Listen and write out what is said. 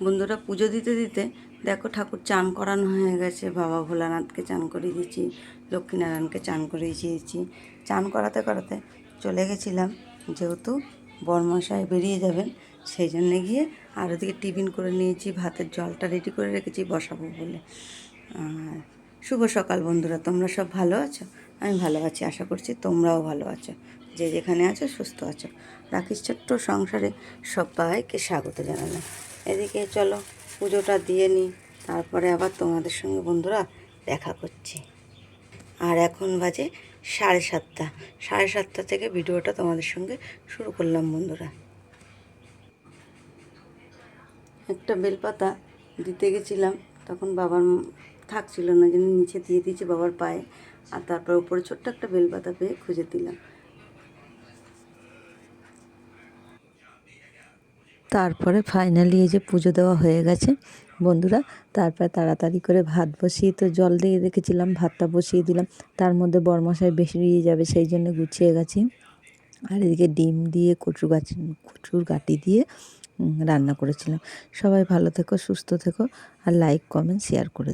বন্ধুরা পুজো দিতে দিতে দেখো ঠাকুর চান করানো হয়ে গেছে। বাবা ভোলানাথকে চান করিয়ে দিয়েছি, লক্ষ্মীনারায়ণকে চান করিয়ে দিয়েছি। চান করাতে করাতে চলে গেছিলাম, যেহেতু বরমশাই বেরিয়ে যাবেন সেই জন্যে গিয়ে আর ওদিকে টিফিন করে নিয়েছি, ভাতের জলটা রেডি করে রেখেছি বসাবো বলে। আর শুভ সকাল বন্ধুরা, তোমরা সব ভালো আছো? আমি ভালো আছি, আশা করছি তোমরাও ভালো আছো, যে যেখানে আছো সুস্থ আছো। রাখিস ছোট্ট সংসারে সবাইকে স্বাগত জানালাম। এদিকে চলো পুজোটা দিয়ে নিই, তারপরে আবার তোমাদের সঙ্গে বন্ধুরা দেখা করছি। আর এখন বাজে 7:30। 7:30 থেকে ভিডিওটা তোমাদের সঙ্গে শুরু করলাম বন্ধুরা। একটা বেলপাতা দিতে গেছিলাম, তখন বাবার থাকছিল না, যেন নিচে দিয়ে দিয়েছি বাবার পায়ে। আর তারপর উপরে ছোট্ট একটা বেলপাতা পেয়ে খুঁজে দিলাম। তারপরে ফাইনালি এই যে পুজো দেওয়া হয়ে গেছে বন্ধুরা। তারপরে তাড়াতাড়ি করে ভাত বসিয়ে, তো জল দিয়ে রেখেছিলাম, ভাতটা বসিয়ে দিলাম। তার মধ্যে বরমশাই বেরিয়ে যাবে সেই জন্য গুছিয়ে গেছি। আর এদিকে ডিম দিয়ে কচুর গাঁটি দিয়ে রান্না করেছিলাম। সবাই ভালো থেকো, সুস্থ থেকো, আর লাইক কমেন্ট শেয়ার করে